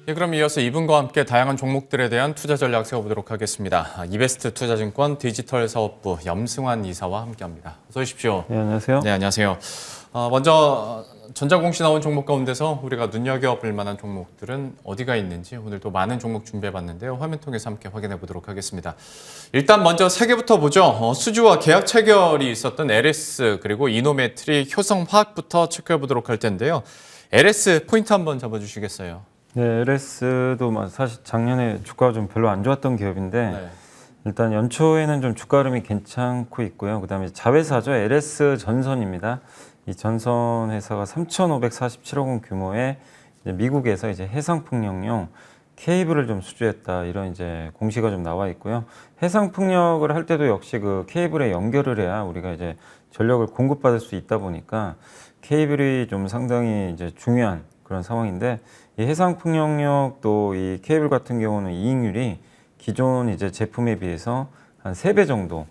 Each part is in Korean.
예, 그럼 이어서 이분과 함께 다양한 종목들에 대한 투자 전략 세워보도록 하겠습니다. 이베스트 투자증권 디지털 사업부 염승환 이사와 함께합니다. 어서 오십시오. 네, 안녕하세요. 네, 안녕하세요. 먼저 전자공시 나온 종목 가운데서 우리가 눈여겨볼 만한 종목들은 어디가 있는지 오늘 또 많은 종목 준비해봤는데요. 화면 통해서 함께 확인해 보도록 하겠습니다. 일단 먼저 세 개부터 보죠. 수주와 계약 체결이 있었던 LS 그리고 이노메트리, 효성화학부터 체크해 보도록 할 텐데요. LS 포인트 한번 잡아주시겠어요? 네, LS도 사실 작년에 주가가 좀 별로 안 좋았던 기업인데 네. 일단 연초에는 좀 주가 흐름이 괜찮고 있고요. 그다음에 자회사죠. LS 전선입니다. 이 전선 회사가 3,547억 원 규모의 이제 미국에서 이제 해상풍력용 케이블을 좀 수주했다 이런 이제 공시가 좀 나와 있고요. 해상풍력을 할 때도 역시 그 케이블에 연결을 해야 우리가 이제 전력을 공급받을 수 있다 보니까 케이블이 좀 상당히 이제 중요한 그런 상황인데 이 해상풍력도 이 케이블 같은 경우는 이익률이 기존 이제 제품에 비해서 한 3배 정도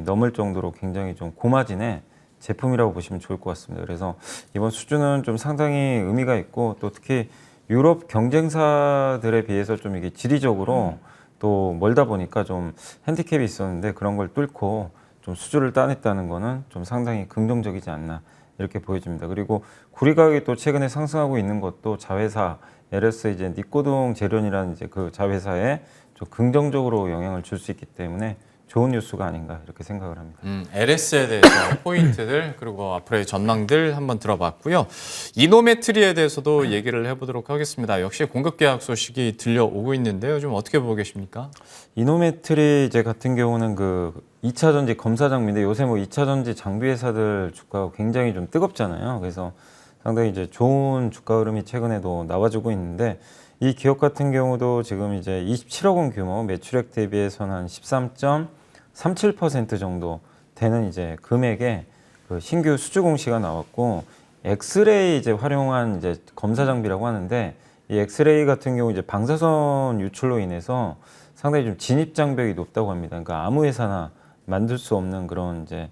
넘을 정도로 굉장히 좀 고마진의 제품이라고 보시면 좋을 것 같습니다. 그래서 이번 수주는 좀 상당히 의미가 있고 또 특히 유럽 경쟁사들에 비해서 좀 이게 지리적으로 또 멀다 보니까 좀 핸디캡이 있었는데 그런 걸 뚫고 좀 수주를 따냈다는 거는 좀 상당히 긍정적이지 않나 이렇게 보여집니다. 그리고 구리 가격이 또 최근에 상승하고 있는 것도 자회사 LS 이제 니코동 재련이라는 이제 그 자회사에 좀 긍정적으로 영향을 줄 수 있기 때문에 좋은 뉴스가 아닌가 이렇게 생각을 합니다. LS에 대해서 포인트들 그리고 앞으로의 전망들 한번 들어봤고요. 이노메트리에 대해서도 얘기를 해보도록 하겠습니다. 역시 공급 계약 소식이 들려오고 있는데요. 좀 어떻게 보고 계십니까? 이노메트리 이제 같은 경우는 그 2차 전지 검사 장비인데 요새 뭐 2차 전지 장비 회사들 주가가 굉장히 좀 뜨겁잖아요. 그래서 상당히 이제 좋은 주가 흐름이 최근에도 나와주고 있는데 이 기업 같은 경우도 지금 이제 27억 원 규모 매출액 대비해서는 한 13.37% 정도 되는 이제 금액의 그 신규 수주 공시가 나왔고 엑스레이 이제 활용한 이제 검사 장비라고 하는데 이 엑스레이 같은 경우 이제 방사선 유출로 인해서 상당히 좀 진입 장벽이 높다고 합니다. 그러니까 아무 회사나 만들 수 없는 그런 이제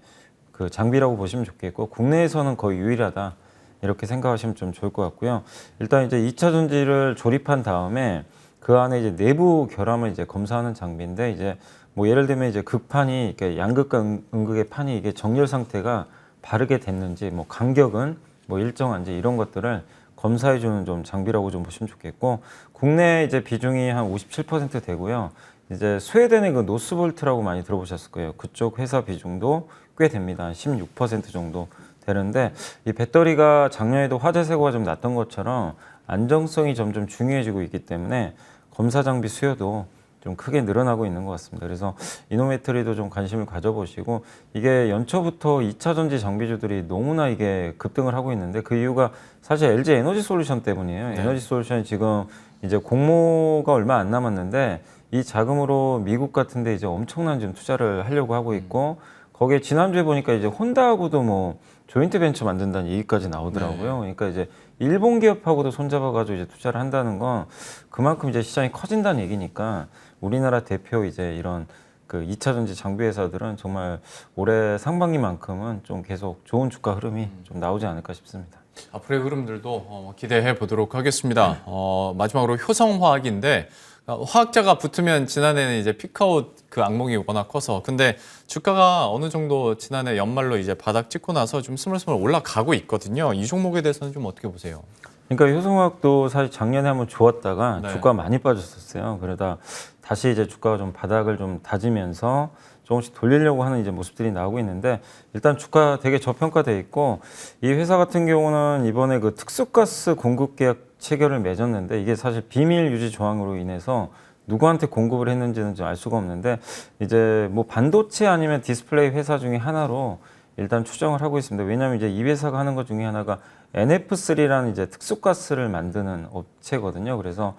그 장비라고 보시면 좋겠고 국내에서는 거의 유일하다. 이렇게 생각하시면 좀 좋을 것 같고요. 일단 이제 2차 전지를 조립한 다음에 그 안에 이제 내부 결함을 이제 검사하는 장비인데 이제 뭐 예를 들면 이제 극판이 이렇게 양극과 음극의 판이 이게 정렬 상태가 바르게 됐는지 뭐 간격은 뭐 일정한지 이런 것들을 검사해 주는 좀 장비라고 좀 보시면 좋겠고 국내 이제 비중이 한 57% 되고요. 이제 스웨덴의 그 노스볼트라고 많이 들어보셨을 거예요. 그쪽 회사 비중도 꽤 됩니다. 한 16% 정도 되는데 이 배터리가 작년에도 화재 사고가 좀 났던 것처럼 안정성이 점점 중요해지고 있기 때문에 검사 장비 수요도 좀 크게 늘어나고 있는 것 같습니다. 그래서 이노메트리도 좀 관심을 가져보시고 이게 연초부터 2차 전지 장비주들이 너무나 이게 급등을 하고 있는데 그 이유가 사실 LG 에너지 솔루션 때문이에요. 네. 에너지 솔루션이 지금 이제 공모가 얼마 안 남았는데 이 자금으로 미국 같은데 이제 엄청난 지금 투자를 하려고 하고 있고 거기에 지난주에 보니까 이제 혼다하고도 뭐 조인트 벤처 만든다는 얘기까지 나오더라고요. 네. 그러니까 이제 일본 기업하고도 손잡아가지고 이제 투자를 한다는 건 그만큼 이제 시장이 커진다는 얘기니까 우리나라 대표 이제 이런 그 2차 전지 장비 회사들은 정말 올해 상반기만큼은 좀 계속 좋은 주가 흐름이 좀 나오지 않을까 싶습니다. 앞으로의 흐름들도 기대해 보도록 하겠습니다. 마지막으로 효성화학인데 화학자가 붙으면 지난해는 이제 피크아웃 그 악몽이 워낙 커서 근데 주가가 어느 정도 지난해 연말로 이제 바닥 찍고 나서 좀 스물스물 올라가고 있거든요. 이 종목에 대해서는 좀 어떻게 보세요? 그러니까 효성화학도 사실 작년에 한번 좋았다가 네. 주가가 많이 빠졌었어요. 그러다 다시 이제 주가가 좀 바닥을 좀 다지면서 조금씩 돌리려고 하는 이제 모습들이 나오고 있는데 일단 주가 되게 저평가돼 있고 이 회사 같은 경우는 이번에 그 특수가스 공급 계약 체결을 맺었는데 이게 사실 비밀 유지 조항으로 인해서 누구한테 공급을 했는지는 좀 알 수가 없는데 이제 뭐 반도체 아니면 디스플레이 회사 중에 하나로 일단 추정을 하고 있습니다. 왜냐하면 이제 이 회사가 하는 것 중에 하나가 NF3라는 이제 특수가스를 만드는 업체거든요. 그래서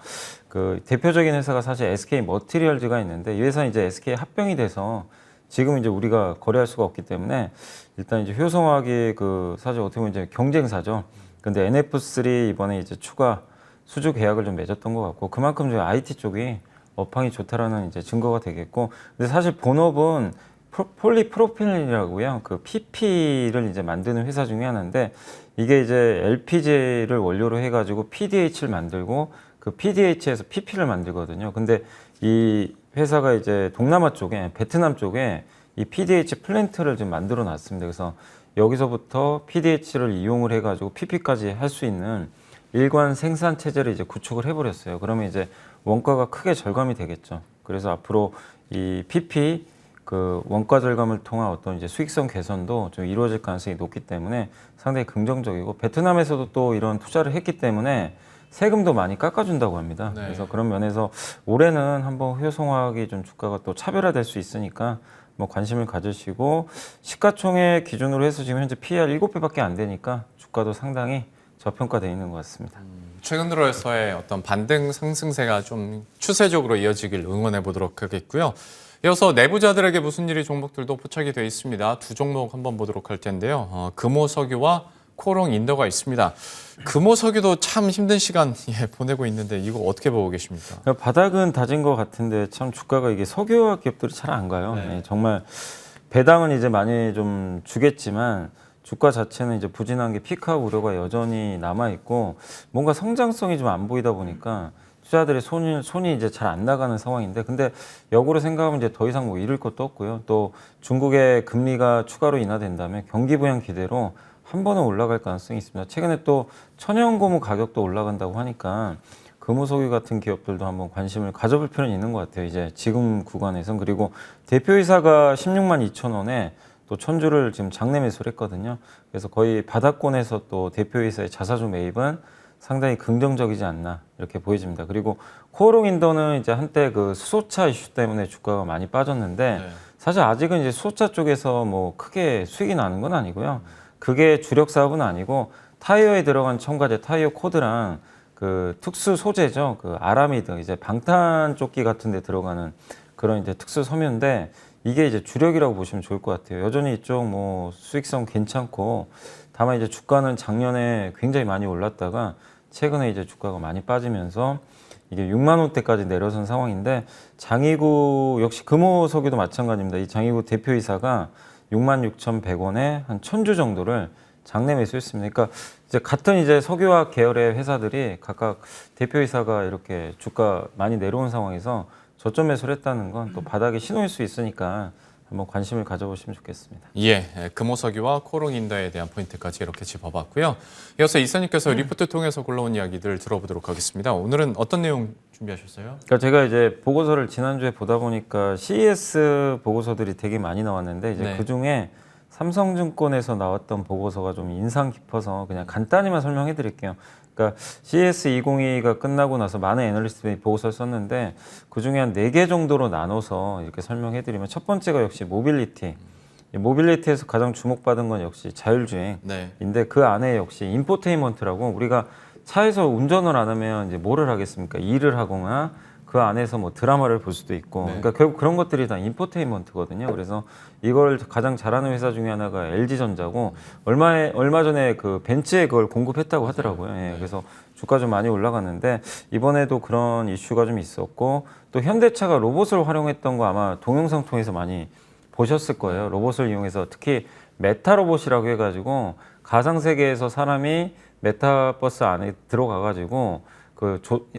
그 대표적인 회사가 사실 SK 머티리얼즈가 있는데 이 회사는 이제 SK 합병이 돼서 지금 이제 우리가 거래할 수가 없기 때문에 일단 이제 효성화학이 그 사실 어떻게 보면 이제 경쟁사죠. 근데 NF3 이번에 이제 추가 수주 계약을 좀 맺었던 것 같고 그만큼 저희 IT 쪽이 업황이 좋다라는 이제 증거가 되겠고 근데 사실 본업은 폴리프로필렌이라고요. 그 PP를 이제 만드는 회사 중에 하나인데 이게 이제 LPG를 원료로 해가지고 PDH를 만들고 그 PDH에서 PP를 만들거든요. 근데 이 회사가 이제 동남아 쪽에 베트남 쪽에 이 PDH 플랜트를 좀 만들어 놨습니다. 그래서 여기서부터 PDH를 이용을 해가지고 PP까지 할 수 있는 일관 생산 체제를 이제 구축을 해버렸어요. 그러면 이제 원가가 크게 절감이 되겠죠. 그래서 앞으로 이 PP 그 원가 절감을 통한 어떤 이제 수익성 개선도 좀 이루어질 가능성이 높기 때문에 상당히 긍정적이고 베트남에서도 또 이런 투자를 했기 때문에 세금도 많이 깎아준다고 합니다. 네. 그래서 그런 면에서 올해는 한번 효성화학이 좀 주가가 또 차별화될 수 있으니까 뭐 관심을 가지시고 시가총액 기준으로 해서 지금 현재 PER 7배밖에 안 되니까 주가도 상당히 저평가되어 있는 것 같습니다. 최근 들어서의 어떤 반등 상승세가 좀 추세적으로 이어지길 응원해 보도록 하겠고요. 이어서 내부자들에게 무슨 일이 종목들도 포착이 되어 있습니다. 두 종목 한번 보도록 할 텐데요. 금호석유와 코롱 인더가 있습니다. 금호석유도 참 힘든 시간 보내고 있는데 이거 어떻게 보고 계십니까? 바닥은 다진 것 같은데 참 주가가 이게 석유화 기업들이 잘 안 가요. 네. 네, 정말 배당은 이제 많이 좀 주겠지만 주가 자체는 이제 부진한 게 피크아웃 우려가 여전히 남아 있고 뭔가 성장성이 좀 안 보이다 보니까 투자들의 손이 이제 잘 안 나가는 상황인데 근데 역으로 생각하면 이제 더 이상 뭐 잃을 것도 없고요. 또 중국의 금리가 추가로 인하된다면 경기 부양 기대로 한 번은 올라갈 가능성이 있습니다. 최근에 또 천연고무 가격도 올라간다고 하니까 금호석유 같은 기업들도 한번 관심을 가져볼 필요는 있는 것 같아요. 이제 지금 구간에선. 그리고 대표이사가 16만 2천 원에 또 천주를 지금 장내 매수를 했거든요. 그래서 거의 바닥권에서 또 대표이사의 자사주 매입은 상당히 긍정적이지 않나 이렇게 보여집니다. 그리고 코오롱 인더는 이제 한때 그 수소차 이슈 때문에 주가가 많이 빠졌는데 네. 사실 아직은 이제 수소차 쪽에서 뭐 크게 수익이 나는 건 아니고요. 그게 주력 사업은 아니고 타이어에 들어간 첨가제 타이어 코드랑 그 특수 소재죠. 그 아라미드 이제 방탄 조끼 같은 데 들어가는 그런 이제 특수 섬유인데 이게 이제 주력이라고 보시면 좋을 것 같아요. 여전히 이쪽 뭐 수익성 괜찮고 다만 이제 주가는 작년에 굉장히 많이 올랐다가 최근에 이제 주가가 많이 빠지면서 이게 6만 원대까지 내려선 상황인데 장이구 역시 금호석유도 마찬가지입니다. 이 장이구 대표이사가 66,100원에 한 1,000주 정도를 장내 매수했습니다. 그러니까 이제 같은 이제 석유화학 계열의 회사들이 각각 대표이사가 이렇게 주가 많이 내려온 상황에서 저점 매수를 했다는 건 또 바닥의 신호일 수 있으니까 한번 관심을 가져보시면 좋겠습니다. 예, 금호석유와 코롱 인더에 대한 포인트까지 이렇게 짚어봤고요. 이어서 이사님께서 리포트 통해서 골라온 이야기들 들어보도록 하겠습니다. 오늘은 어떤 내용 준비하셨어요? 그러니까 제가 이제 보고서를 지난주에 보다 보니까 CES 보고서들이 되게 많이 나왔는데 이제 네. 그 중에 삼성증권에서 나왔던 보고서가 좀 인상 깊어서 그냥 간단히만 설명해 드릴게요. 그러니까 CES 2022가 끝나고 나서 많은 애널리스트들이 보고서를 썼는데 그 중에 한 4개 정도로 나눠서 이렇게 설명해 드리면 첫 번째가 역시 모빌리티. 이 모빌리티에서 가장 주목받은 건 역시 자율주행인데 네. 그 안에 역시 인포테인먼트라고 우리가 차에서 운전을 안 하면 이제 뭐를 하겠습니까? 일을 하거나 그 안에서 뭐 드라마를 볼 수도 있고 네. 그러니까 결국 그런 것들이 다 인포테인먼트거든요. 그래서 이걸 가장 잘하는 회사 중에 하나가 LG전자고 얼마 전에 그 벤츠에 그걸 공급했다고 하더라고요. 예, 그래서 주가 좀 많이 올라갔는데 이번에도 그런 이슈가 좀 있었고 또 현대차가 로봇을 활용했던 거 아마 동영상 통해서 많이 보셨을 거예요. 로봇을 이용해서 특히 메타 로봇이라고 해가지고 가상 세계에서 사람이 메타버스 안에 들어가가지고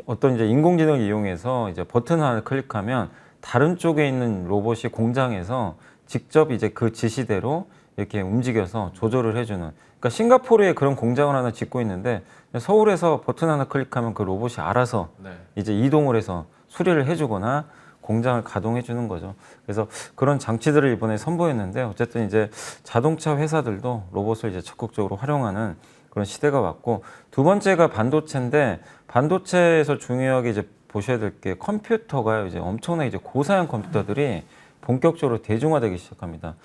어떤 이제 인공지능을 이용해서 이제 버튼 하나를 클릭하면 다른 쪽에 있는 로봇이 공장에서 직접 이제 그 지시대로 이렇게 움직여서 조절을 해주는. 그러니까 싱가포르에 그런 공장을 하나 짓고 있는데 서울에서 버튼 하나 클릭하면 그 로봇이 알아서 네. 이제 이동을 해서 수리를 해주거나 공장을 가동해 주는 거죠. 그래서 그런 장치들을 이번에 선보였는데 어쨌든 이제 자동차 회사들도 로봇을 이제 적극적으로 활용하는 그런 시대가 왔고 두 번째가 반도체인데 반도체에서 중요하게 이제 보셔야 될 게 컴퓨터가 이제 엄청나게 이제 고사양 컴퓨터들이 본격적으로 대중화되기 시작합니다.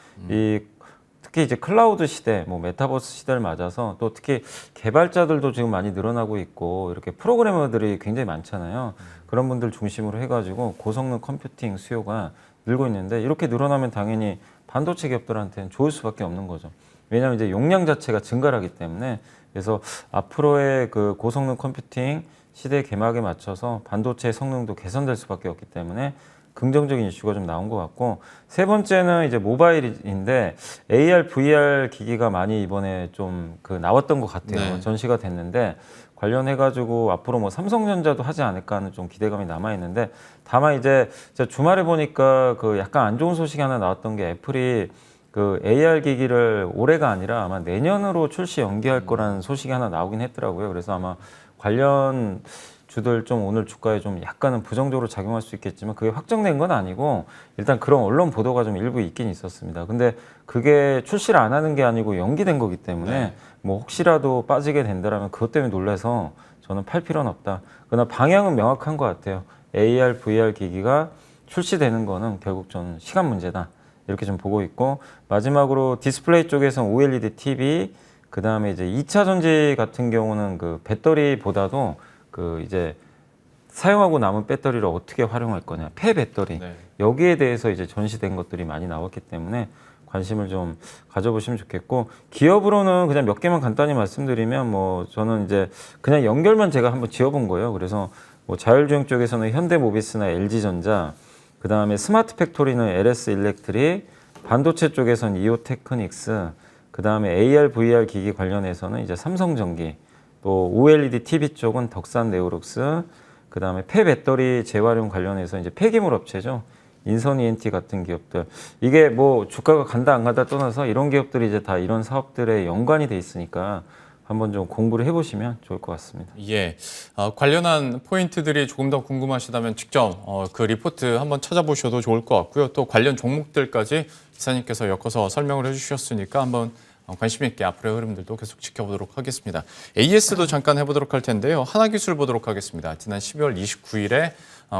특히 이제 클라우드 시대, 뭐 메타버스 시대를 맞아서 또 특히 개발자들도 지금 많이 늘어나고 있고 이렇게 프로그래머들이 굉장히 많잖아요. 그런 분들 중심으로 해가지고 고성능 컴퓨팅 수요가 늘고 있는데 이렇게 늘어나면 당연히 반도체 기업들한테는 좋을 수밖에 없는 거죠. 왜냐하면 이제 용량 자체가 증가하기 때문에 그래서 앞으로의 그 고성능 컴퓨팅 시대 개막에 맞춰서 반도체 성능도 개선될 수밖에 없기 때문에 긍정적인 이슈가 좀 나온 것 같고 세 번째는 이제 모바일인데 AR, VR 기기가 많이 이번에 좀 나왔던 것 같아요. 네. 전시가 됐는데 관련해가지고 앞으로 뭐 삼성전자도 하지 않을까 하는 좀 기대감이 남아있는데 다만 이제 제가 주말에 보니까 그 약간 안 좋은 소식이 하나 나왔던 게 애플이 그 AR 기기를 올해가 아니라 아마 내년으로 출시 연기할 거라는 소식이 하나 나오긴 했더라고요. 그래서 아마 관련 주들 좀 오늘 주가에 좀 약간은 부정적으로 작용할 수 있겠지만 그게 확정된 건 아니고 일단 그런 언론 보도가 좀 일부 있긴 있었습니다. 근데 그게 출시를 안 하는 게 아니고 연기된 거기 때문에 네. 뭐 혹시라도 빠지게 된다라면 그것 때문에 놀라서 저는 팔 필요는 없다. 그러나 방향은 명확한 것 같아요. AR, VR 기기가 출시되는 거는 결국 저는 시간 문제다. 이렇게 좀 보고 있고 마지막으로 디스플레이 쪽에서는 OLED TV 그 다음에 이제 2차 전지 같은 경우는 그 배터리보다도 그 이제 사용하고 남은 배터리를 어떻게 활용할 거냐 폐 배터리 네. 여기에 대해서 이제 전시된 것들이 많이 나왔기 때문에 관심을 좀 가져보시면 좋겠고 기업으로는 그냥 몇 개만 간단히 말씀드리면 뭐 저는 이제 그냥 연결만 제가 한번 지어본 거예요. 그래서 뭐 자율주행 쪽에서는 현대모비스나 LG전자 그 다음에 스마트 팩토리는 LS 일렉트릭, 반도체 쪽에서는 이오테크닉스, 그 다음에 AR, VR 기기 관련해서는 이제 삼성전기, 또 OLED TV 쪽은 덕산 네오룩스, 그 다음에 폐배터리 재활용 관련해서 이제 폐기물 업체죠. 인선 ENT 같은 기업들. 이게 뭐 주가가 간다 안 간다 떠나서 이런 기업들이 이제 다 이런 사업들에 연관이 돼 있으니까 한번 좀 공부를 해보시면 좋을 것 같습니다. 예, 관련한 포인트들이 조금 더 궁금하시다면 직접 그 리포트 한번 찾아보셔도 좋을 것 같고요. 또 관련 종목들까지 기사님께서 엮어서 설명을 해주셨으니까 한번 관심 있게 앞으로의 흐름들도 계속 지켜보도록 하겠습니다. AS도 잠깐 해보도록 할 텐데요. 하나기술 보도록 하겠습니다. 지난 12월 29일에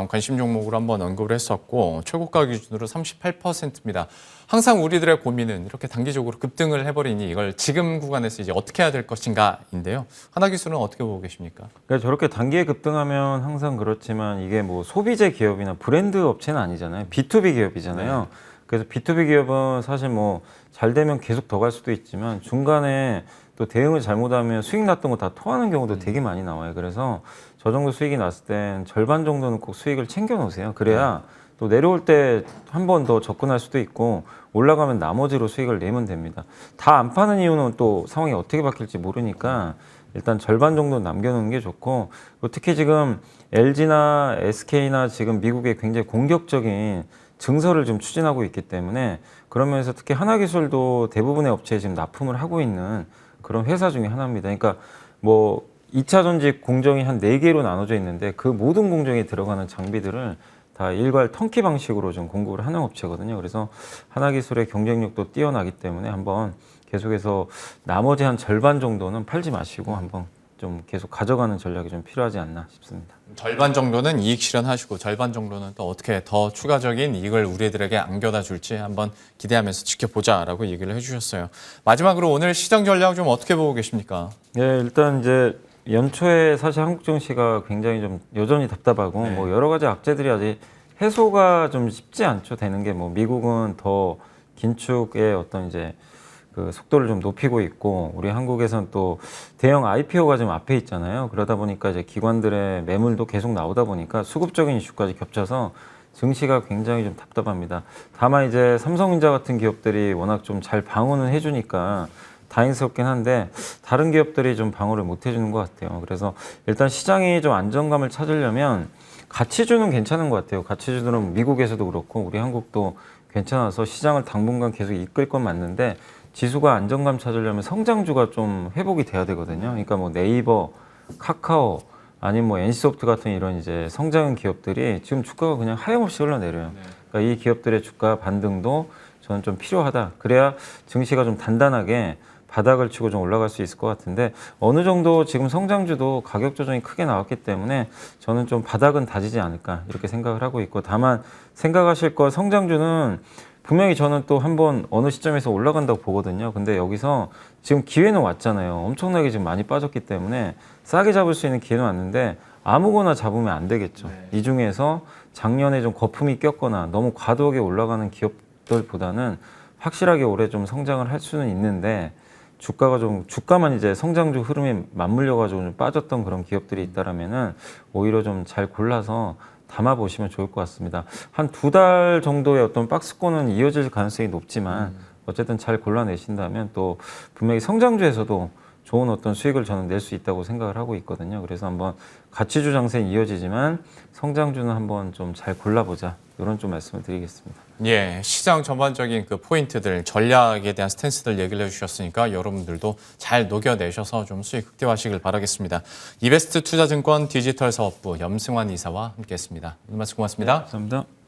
관심 종목으로 한번 언급을 했었고 최고가 기준으로 38%입니다. 항상 우리들의 고민은 이렇게 단기적으로 급등을 해버리니 이걸 지금 구간에서 이제 어떻게 해야 될 것인가인데요. 하나기술은 어떻게 보고 계십니까? 그러니까 저렇게 단기에 급등하면 항상 그렇지만 이게 뭐 소비재 기업이나 브랜드 업체는 아니잖아요. B2B 기업이잖아요. 네. 그래서 B2B 기업은 사실 뭐 잘 되면 계속 더 갈 수도 있지만 중간에 또 대응을 잘못하면 수익 났던 거 다 토하는 경우도 되게 많이 나와요. 그래서 저 정도 수익이 났을 땐 절반 정도는 꼭 수익을 챙겨 놓으세요. 그래야 또 내려올 때 한 번 더 접근할 수도 있고 올라가면 나머지로 수익을 내면 됩니다. 다 안 파는 이유는 또 상황이 어떻게 바뀔지 모르니까 일단 절반 정도 남겨놓는 게 좋고 특히 지금 LG나 SK나 지금 미국에 굉장히 공격적인 증설을 좀 추진하고 있기 때문에 그러면서 특히 하나기술도 대부분의 업체에 지금 납품을 하고 있는 그런 회사 중에 하나입니다. 그러니까 뭐 2차 전지 공정이 한 4개로 나눠져 있는데 그 모든 공정에 들어가는 장비들을 다 일괄 턴키 방식으로 좀 공급을 하는 업체거든요. 그래서 하나기술의 경쟁력도 뛰어나기 때문에 한번 계속해서 나머지 한 절반 정도는 팔지 마시고 한번 좀 계속 가져가는 전략이 좀 필요하지 않나 싶습니다. 절반 정도는 이익 실현하시고 절반 정도는 또 어떻게 더 추가적인 이익을 우리들에게 안겨다 줄지 한번 기대하면서 지켜보자라고 얘기를 해주셨어요. 마지막으로 오늘 시장 전략 좀 어떻게 보고 계십니까? 네, 일단 이제 연초에 사실 한국 증시가 굉장히 좀 여전히 답답하고 네. 뭐 여러 가지 악재들이 아직 해소가 좀 쉽지 않죠. 되는 게 뭐 미국은 더 긴축의 어떤 이제 그 속도를 좀 높이고 있고 우리 한국에서는 또 대형 IPO가 좀 앞에 있잖아요. 그러다 보니까 이제 기관들의 매물도 계속 나오다 보니까 수급적인 이슈까지 겹쳐서 증시가 굉장히 좀 답답합니다. 다만 이제 삼성전자 같은 기업들이 워낙 좀 잘 방어는 해주니까 다행스럽긴 한데 다른 기업들이 좀 방어를 못 해주는 것 같아요. 그래서 일단 시장이 좀 안정감을 찾으려면 가치주는 괜찮은 것 같아요. 가치주들은 미국에서도 그렇고 우리 한국도 괜찮아서 시장을 당분간 계속 이끌 건 맞는데 지수가 안정감 찾으려면 성장주가 좀 회복이 돼야 되거든요. 그러니까 뭐 네이버, 카카오, 아니면 뭐 NC소프트 같은 이런 이제 성장 기업들이 지금 주가가 그냥 하염없이 흘러내려요. 그러니까 이 기업들의 주가 반등도 저는 좀 필요하다. 그래야 증시가 좀 단단하게 바닥을 치고 좀 올라갈 수 있을 것 같은데 어느 정도 지금 성장주도 가격 조정이 크게 나왔기 때문에 저는 좀 바닥은 다지지 않을까 이렇게 생각을 하고 있고 다만 생각하실 거 성장주는 분명히 저는 또 한번 어느 시점에서 올라간다고 보거든요. 근데 여기서 지금 기회는 왔잖아요. 엄청나게 지금 많이 빠졌기 때문에 싸게 잡을 수 있는 기회는 왔는데 아무거나 잡으면 안 되겠죠. 이 중에서 작년에 좀 거품이 꼈거나 너무 과도하게 올라가는 기업들보다는 확실하게 올해 좀 성장을 할 수는 있는데 주가가 좀 주가만 이제 성장주 흐름에 맞물려 가지고 좀 빠졌던 그런 기업들이 있다라면은 오히려 좀 잘 골라서 담아 보시면 좋을 것 같습니다. 한 2달 정도의 어떤 박스권은 이어질 가능성이 높지만 어쨌든 잘 골라내신다면 또 분명히 성장주에서도 좋은 어떤 수익을 저는 낼 수 있다고 생각을 하고 있거든요. 그래서 한번 가치주 장세는 이어지지만 성장주는 한번 좀 잘 골라보자. 이런 좀 말씀을 드리겠습니다. 예, 시장 전반적인 그 포인트들, 전략에 대한 스탠스들 얘기를 해주셨으니까 여러분들도 잘 녹여내셔서 좀 수익 극대화하시길 바라겠습니다. 이베스트 투자증권 디지털 사업부 염승환 이사와 함께했습니다. 오늘 말씀 고맙습니다. 감사합니다.